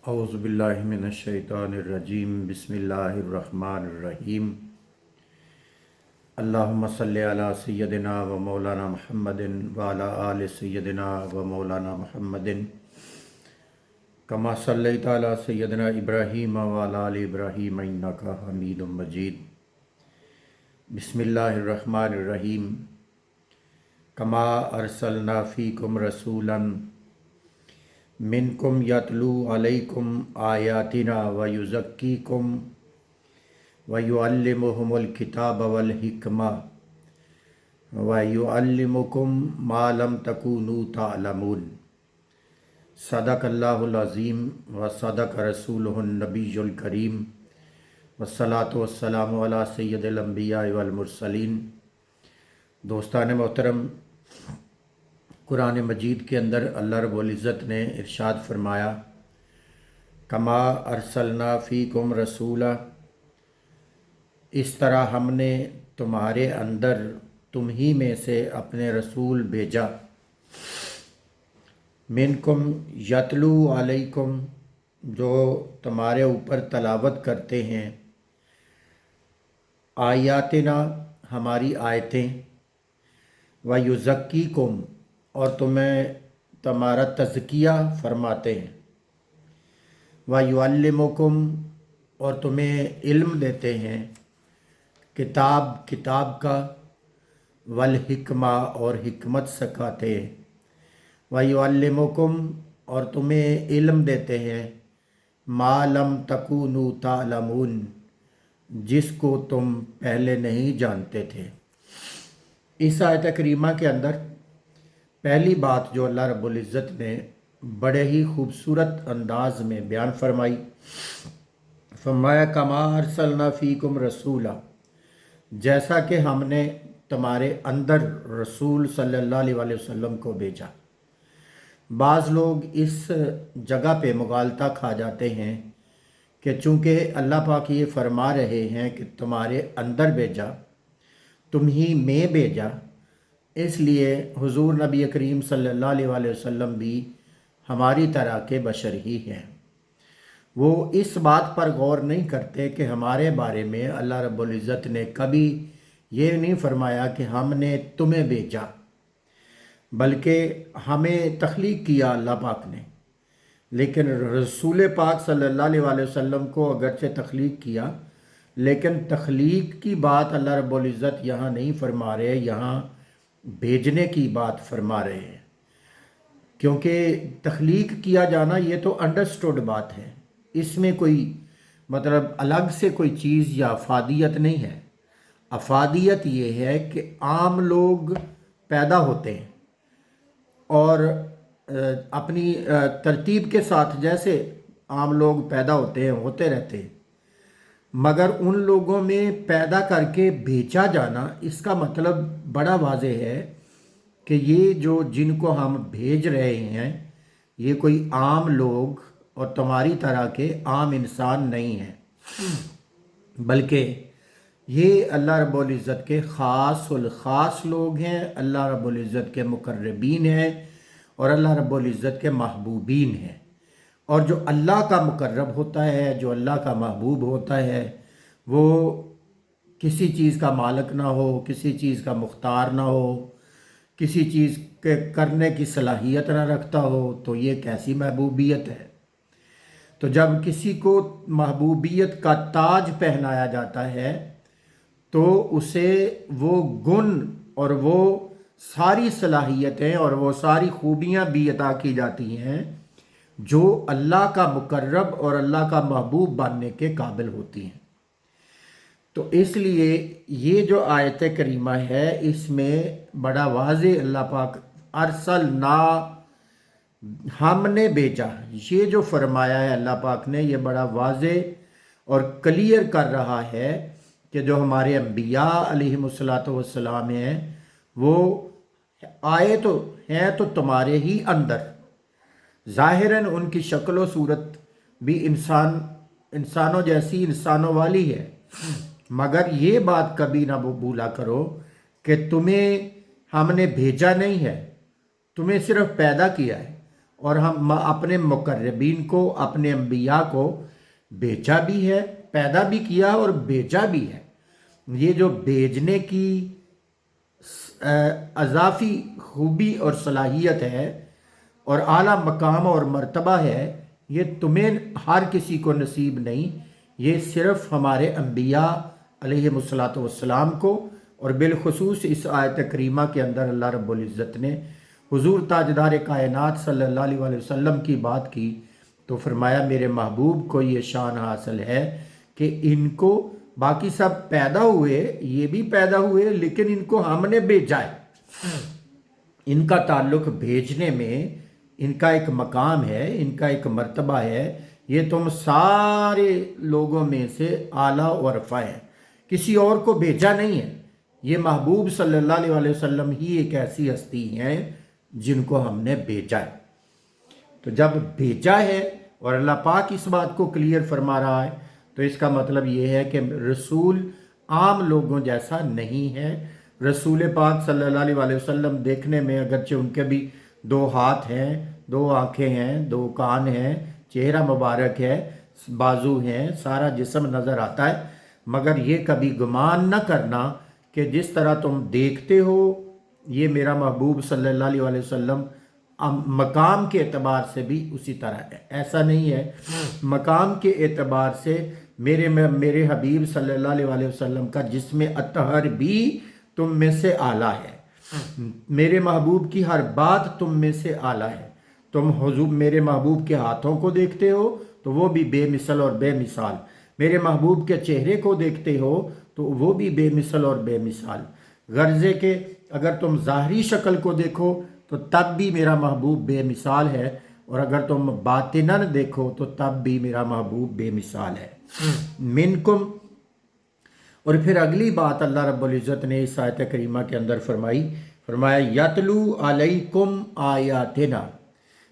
اعوذ باللہ من الشیطان الرجیم بسم اللہ الرحمن الرحیم اللہم صلی علی سیدنا و مولانا محمد وعلی آل سیدنا و مولانا محمد کما صلیت علی سیدنا ابراہیم وعلی آل ابراہیم انک حمید مجید بسم اللہ الرحمن الرحیم کما ارسلنا فیکم رسولا منکم یتلو علیکم آیاتنا ویزکیکم ویعلمہم الکتاب والحکمہ ویعلمکم ما لم تکونوا تعلمون صدق اللہ العظیم وصدق رسولہ النبی الکریم والصلاة والسلام علی سید الانبیاء والمرسلین۔ دوستان محترم، قرآن مجید کے اندر اللہ رب العزت نے ارشاد فرمایا، کما ارسلنا فیکم رسولا، اس طرح ہم نے تمہارے اندر تم ہی میں سے اپنے رسول بھیجا، منکم یتلو علیکم، جو تمہارے اوپر تلاوت کرتے ہیں، آیاتنا، ہماری آیتیں، ویزکیکم، اور تمہیں تمہارا تزکیہ فرماتے ہیں، ویعلمکم، اور تمہیں علم دیتے ہیں، کتاب کا، والحکمہ، اور حکمت سکھاتے ہیں، ویعلمکم، اور تمہیں علم دیتے ہیں، ما لم تکونوا تعلمون، جس کو تم پہلے نہیں جانتے تھے۔ اس آیت کریمہ کے اندر پہلی بات جو اللہ رب العزت نے بڑے ہی خوبصورت انداز میں بیان فرمائی، فرمایا کما ارسلنا فیکم رسولا، جیسا کہ ہم نے تمہارے اندر رسول صلی اللہ علیہ وسلم کو بھیجا۔ بعض لوگ اس جگہ پہ مغالطہ کھا جاتے ہیں کہ چونکہ اللہ پاک یہ فرما رہے ہیں کہ تمہارے اندر بھیجا، تم ہی میں بھیجا، اس لیے حضور نبی کریم صلی اللہ علیہ وسلم بھی ہماری طرح کے بشر ہی ہیں۔ وہ اس بات پر غور نہیں کرتے کہ ہمارے بارے میں اللہ رب العزت نے کبھی یہ نہیں فرمایا کہ ہم نے تمہیں بھیجا، بلکہ ہمیں تخلیق کیا اللہ پاک نے۔ لیکن رسول پاک صلی اللہ علیہ وسلم کو اگرچہ تخلیق کیا، لیکن تخلیق کی بات اللہ رب العزت یہاں نہیں فرما رہے، یہاں بھیجنے کی بات فرما رہے ہیں، کیونکہ تخلیق کیا جانا یہ تو انڈرسٹوڈ بات ہے، اس میں کوئی مطلب الگ سے کوئی چیز یا افادیت نہیں ہے۔ افادیت یہ ہے کہ عام لوگ پیدا ہوتے ہیں اور اپنی ترتیب کے ساتھ جیسے عام لوگ پیدا ہوتے ہیں ہوتے رہتے ہیں، مگر ان لوگوں میں پیدا کر کے بھیجا جانا، اس کا مطلب بڑا واضح ہے کہ یہ جو جن کو ہم بھیج رہے ہیں یہ کوئی عام لوگ اور تمہاری طرح کے عام انسان نہیں ہیں، بلکہ یہ اللہ رب العزت کے خاص الخاص لوگ ہیں، اللہ رب العزت کے مقربین ہیں اور اللہ رب العزت کے محبوبین ہیں۔ اور جو اللہ کا مقرب ہوتا ہے، جو اللہ کا محبوب ہوتا ہے، وہ کسی چیز کا مالک نہ ہو، کسی چیز کا مختار نہ ہو، کسی چیز کے کرنے کی صلاحیت نہ رکھتا ہو، تو یہ کیسی محبوبیت ہے؟ تو جب کسی کو محبوبیت کا تاج پہنایا جاتا ہے تو اسے وہ گن اور وہ ساری صلاحیتیں اور وہ ساری خوبیاں بھی عطا کی جاتی ہیں جو اللہ کا مقرب اور اللہ کا محبوب بننے کے قابل ہوتی ہیں۔ تو اس لیے یہ جو آیت کریمہ ہے، اس میں بڑا واضح اللہ پاک ارسلنا، ہم نے بھیجا، یہ جو فرمایا ہے اللہ پاک نے، یہ بڑا واضح اور کلیئر کر رہا ہے کہ جو ہمارے انبیاء علیہم السلام ہیں وہ آئے تو ہیں تو تمہارے ہی اندر، ظاہراً ان کی شکل و صورت بھی انسانوں جیسی، انسانوں والی ہے، مگر یہ بات کبھی نہ بھولا کرو کہ تمہیں ہم نے بھیجا نہیں ہے، تمہیں صرف پیدا کیا ہے اور ہم اپنے مقربین کو، اپنے انبیاء کو بھیجا بھی ہے، پیدا بھی کیا اور بھیجا بھی ہے۔ یہ جو بھیجنے کی اضافی خوبی اور صلاحیت ہے اور اعلیٰ مقام اور مرتبہ ہے، یہ تمہیں ہر کسی کو نصیب نہیں، یہ صرف ہمارے انبیاء علیہ الصلاۃ والسلام کو، اور بالخصوص اس آیت کریمہ کے اندر اللہ رب العزت نے حضور تاجدار کائنات صلی اللہ علیہ وآلہ وسلم کی بات کی تو فرمایا میرے محبوب کو یہ شان حاصل ہے کہ ان کو، باقی سب پیدا ہوئے، یہ بھی پیدا ہوئے، لیکن ان کو ہم نے بھیجا ہے۔ ان کا تعلق بھیجنے میں ان کا ایک مقام ہے، ان کا ایک مرتبہ ہے، یہ تم سارے لوگوں میں سے اعلیٰ و ارفع ہے، کسی اور کو بھیجا نہیں ہے۔ یہ محبوب صلی اللہ علیہ وآلہ وسلم ہی ایک ایسی ہستی ہیں جن کو ہم نے بھیجا ہے۔ تو جب بھیجا ہے اور اللہ پاک اس بات کو کلیئر فرما رہا ہے تو اس کا مطلب یہ ہے کہ رسول عام لوگوں جیسا نہیں ہے۔ رسول پاک صلی اللہ علیہ وآلہ وسلم دیکھنے میں اگرچہ ان کے بھی 2 ہاتھ ہیں، 2 آنکھیں ہیں، 2 کان ہیں، چہرہ مبارک ہے، بازو ہیں، سارا جسم نظر آتا ہے، مگر یہ کبھی گمان نہ کرنا کہ جس طرح تم دیکھتے ہو یہ میرا محبوب صلی اللہ علیہ وآلہ وسلم مقام کے اعتبار سے بھی اسی طرح ہے، ایسا نہیں ہے۔ مقام کے اعتبار سے میرے حبیب صلی اللہ علیہ وآلہ وسلم کا جسم اطہر بھی تم میں سے اعلیٰ ہے، میرے محبوب کی ہر بات تم میں سے اعلیٰ ہے۔ تم حضور میرے محبوب کے ہاتھوں کو دیکھتے ہو تو وہ بھی بے مثل اور بے مثال، میرے محبوب کے چہرے کو دیکھتے ہو تو وہ بھی بے مثل اور بے مثال، غرضے کہ اگر تم ظاہری شکل کو دیکھو تو تب بھی میرا محبوب بے مثال ہے، اور اگر تم باطناً دیکھو تو تب بھی میرا محبوب بے مثال ہے۔ منکم، اور پھر اگلی بات اللہ رب العزت نے اس آیت کریمہ کے اندر فرمایا یتلو علیکم آیاتنا،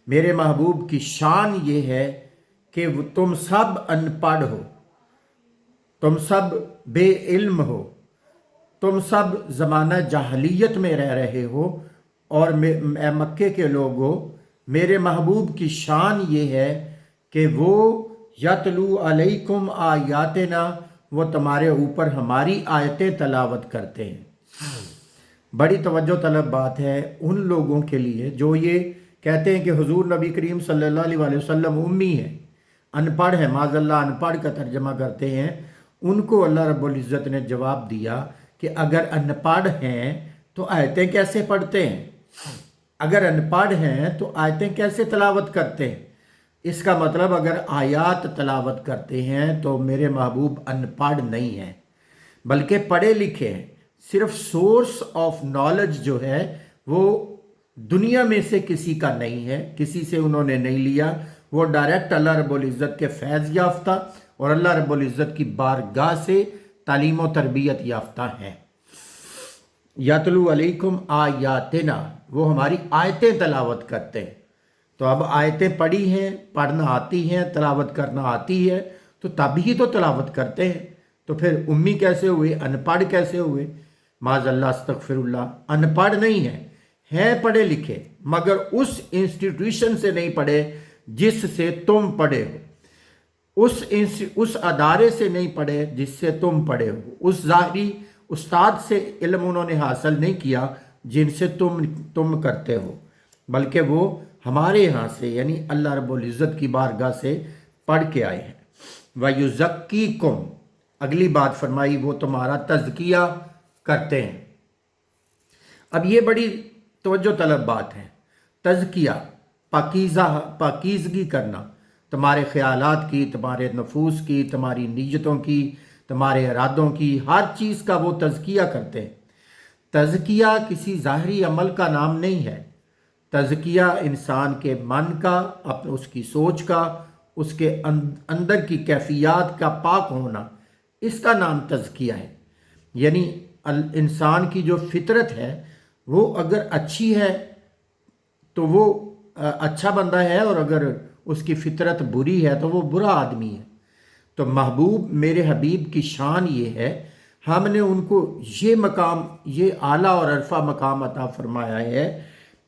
میرے محبوب کی شان یہ ہے کہ تم سب ان پڑھ ہو، تم سب بے علم ہو، تم سب زمانہ جاہلیت میں رہ رہے ہو، اور اے مکے کے لوگو میرے محبوب کی شان یہ ہے کہ وہ یتلو علیکم آیاتنا، وہ تمہارے اوپر ہماری آیتیں تلاوت کرتے ہیں۔ بڑی توجہ طلب بات ہے ان لوگوں کے لیے جو یہ کہتے ہیں کہ حضور نبی کریم صلی اللہ علیہ وآلہ وسلم امی ہے، ان پڑھ ہے، معاذ اللہ ان پڑھ کا ترجمہ کرتے ہیں۔ ان کو اللہ رب العزت نے جواب دیا کہ اگر ان پڑھ ہیں تو آیتیں کیسے پڑھتے ہیں؟ اگر ان پڑھ ہیں تو آیتیں کیسے تلاوت کرتے ہیں؟ اس کا مطلب اگر آیات تلاوت کرتے ہیں تو میرے محبوب ان پڑھ نہیں ہیں بلکہ پڑھے لکھے ہیں۔ صرف سورس آف نالج جو ہے وہ دنیا میں سے کسی کا نہیں ہے، کسی سے انہوں نے نہیں لیا، وہ ڈائریکٹ اللہ رب العزت کے فیض یافتہ اور اللہ رب العزت کی بارگاہ سے تعلیم و تربیت یافتہ ہیں۔ یتلو علیکم آیاتنا، وہ ہماری آیتیں تلاوت کرتے ہیں۔ تو اب آیتیں پڑھی ہیں، پڑھنا آتی ہیں، تلاوت کرنا آتی ہے، تو تب ہی تو تلاوت کرتے ہیں۔ تو پھر امی کیسے ہوئے، ان پڑھ کیسے ہوئے؟ معاذ اللہ استغفر اللہ، ان پڑھ نہیں ہیں پڑھے لکھے، مگر اس انسٹیٹیوشن سے نہیں پڑھے جس سے تم پڑھے ہو، اس ادارے سے نہیں پڑھے جس سے تم پڑھے ہو، اس ظاہری استاد سے علم انہوں نے حاصل نہیں کیا جن سے تم کرتے ہو، بلکہ وہ ہمارے یہاں سے یعنی اللہ رب العزت کی بارگاہ سے پڑھ کے آئے ہیں۔ وَيُزَكِّيكُمْ، اگلی بات فرمائی وہ تمہارا تزکیہ کرتے ہیں۔ اب یہ بڑی توجہ طلب بات ہے، تزکیہ، پاکیزگی کرنا، تمہارے خیالات کی، تمہارے نفوس کی، تمہاری نیتوں کی، تمہارے ارادوں کی، ہر چیز کا وہ تزکیہ کرتے ہیں۔ تزکیہ کسی ظاہری عمل کا نام نہیں ہے، تزکیہ انسان کے من کا، اس کی سوچ کا، اس کے اندر کی کیفیات کا پاک ہونا، اس کا نام تزکیہ ہے۔ یعنی انسان کی جو فطرت ہے وہ اگر اچھی ہے تو وہ اچھا بندہ ہے، اور اگر اس کی فطرت بری ہے تو وہ برا آدمی ہے۔ تو محبوب میرے حبیب کی شان یہ ہے، ہم نے ان کو یہ مقام، یہ اعلیٰ اور عرفہ مقام عطا فرمایا ہے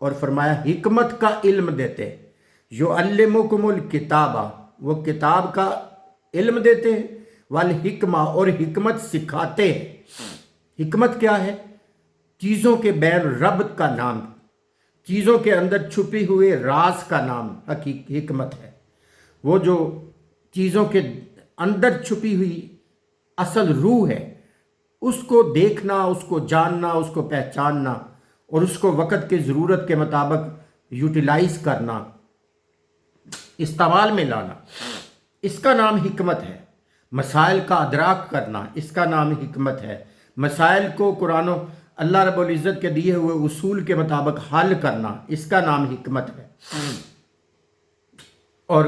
اور فرمایا حکمت کا علم دیتے ہیں۔ یعلمکم الکتابہ، وہ کتاب کا علم دیتے ہیں، والحکمہ اور حکمت سکھاتے ہیں۔ حکمت کیا ہے؟ چیزوں کے بین ربط کا نام، چیزوں کے اندر چھپی ہوئے راز کا نام حکمت ہے۔ وہ جو چیزوں کے اندر چھپی ہوئی اصل روح ہے، اس کو دیکھنا، اس کو جاننا، اس کو پہچاننا اور اس کو وقت کی ضرورت کے مطابق یوٹیلائز کرنا، استعمال میں لانا، اس کا نام حکمت ہے۔ مسائل کا ادراک کرنا، اس کا نام حکمت ہے۔ مسائل کو قرآن و اللہ رب العزت کے دیے ہوئے اصول کے مطابق حل کرنا، اس کا نام حکمت ہے۔ اور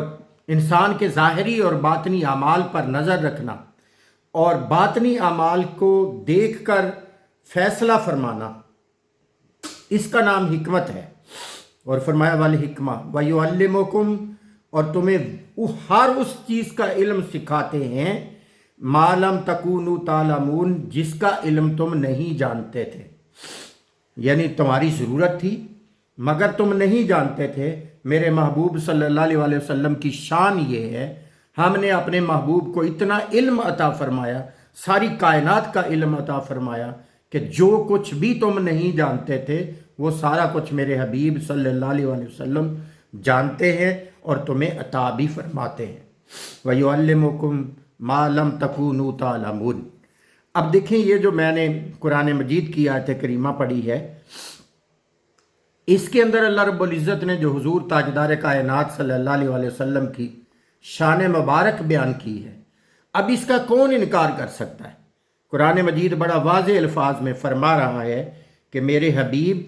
انسان کے ظاہری اور باطنی اعمال پر نظر رکھنا اور باطنی اعمال کو دیکھ کر فیصلہ فرمانا، اس کا نام حکمت ہے۔ اور فرمایا والحکمہ ویعلمکم، اور تمہیں ہر اس چیز کا علم سکھاتے ہیں، ما لم تکونوا تعلمون، جس کا علم تم نہیں جانتے تھے۔ یعنی تمہاری ضرورت تھی مگر تم نہیں جانتے تھے۔ میرے محبوب صلی اللہ علیہ وسلم کی شان یہ ہے، ہم نے اپنے محبوب کو اتنا علم عطا فرمایا، ساری کائنات کا علم عطا فرمایا کہ جو کچھ بھی تم نہیں جانتے تھے وہ سارا کچھ میرے حبیب صلی اللہ علیہ وسلم جانتے ہیں اور تمہیں عطا بھی فرماتے ہیں۔ وَيُعَلِّمُكُمْ مَا لَمْ تَكُونُوا تَعْلَمُونَ۔ اب دیکھیں، یہ جو میں نے قرآن مجید کی آیت کریمہ پڑھی ہے، اس کے اندر اللہ رب العزت نے جو حضور تاجدار کائنات صلی اللہ علیہ وسلم کی شان مبارک بیان کی ہے، اب اس کا کون انکار کر سکتا ہے؟ قرآن مجید بڑا واضح الفاظ میں فرما رہا ہے کہ میرے حبیب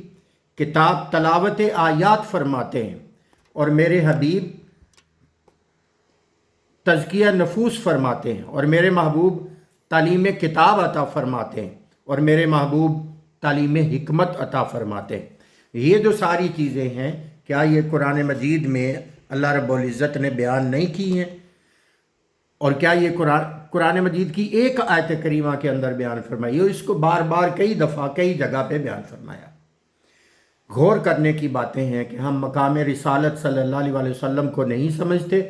کتاب تلاوت آیات فرماتے ہیں، اور میرے حبیب تزکیہ نفوس فرماتے ہیں، اور میرے محبوب تعلیم کتاب عطا فرماتے ہیں، اور میرے محبوب تعلیم حکمت عطا فرماتے ہیں۔ یہ جو ساری چیزیں ہیں، کیا یہ قرآن مجید میں اللہ رب العزت نے بیان نہیں کی ہیں؟ اور کیا یہ قرآن مجید کی ایک آیت کریمہ کے اندر بیان فرمائی ہے؟ اس کو بار بار کئی دفعہ کئی جگہ پہ بیان فرمایا۔ غور کرنے کی باتیں ہیں کہ ہم مقام رسالت صلی اللہ علیہ وسلم کو نہیں سمجھتے،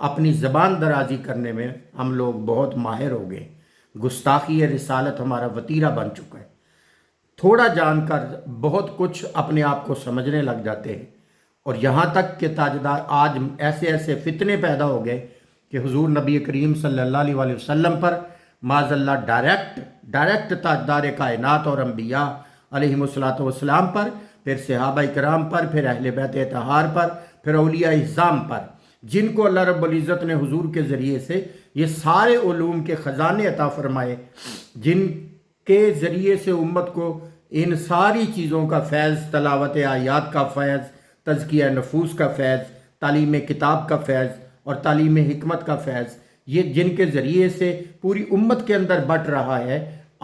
اپنی زبان درازی کرنے میں ہم لوگ بہت ماہر ہو گئے، گستاخی رسالت ہمارا وتیرہ بن چکا ہے، تھوڑا جان کر بہت کچھ اپنے آپ کو سمجھنے لگ جاتے ہیں، اور یہاں تک کہ تاجدار آج ایسے ایسے فتنے پیدا ہو گئے کہ حضور نبی کریم صلی اللہ علیہ وسلم پر معاذ اللہ ڈائریکٹ تاجدار کائنات اور انبیاء علیہم الصلوۃ والسلام پر، پھر صحابہ کرام پر، پھر اہل بیت اطہار پر، پھر اولیاء اعظام پر، جن کو اللہ رب العزت نے حضور کے ذریعے سے یہ سارے علوم کے خزانے عطا فرمائے، جن کے ذریعے سے امت کو ان ساری چیزوں کا فیض، تلاوت آیات کا فیض، تزکیہ نفوس کا فیض، تعلیم کتاب کا فیض اور تعلیم حکمت کا فیض، یہ جن کے ذریعے سے پوری امت کے اندر بٹ رہا ہے۔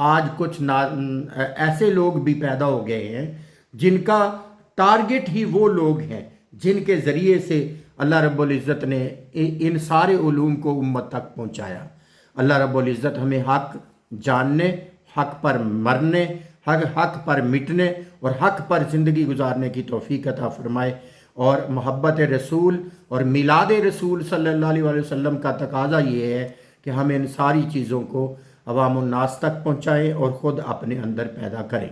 آج کچھ ایسے لوگ بھی پیدا ہو گئے ہیں جن کا ٹارگٹ ہی وہ لوگ ہیں جن کے ذریعے سے اللہ رب العزت نے ان سارے علوم کو امت تک پہنچایا۔ اللہ رب العزت ہمیں حق جاننے، حق پر مرنے، حق پر مٹنے اور حق پر زندگی گزارنے کی توفیق عطا فرمائے، اور محبت رسول اور میلاد رسول صلی اللہ علیہ وسلم کا تقاضا یہ ہے کہ ہم ان ساری چیزوں کو عوام الناس تک پہنچائیں اور خود اپنے اندر پیدا کریں۔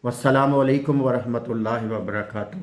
والسلام علیکم ورحمۃ اللہ وبرکاتہ۔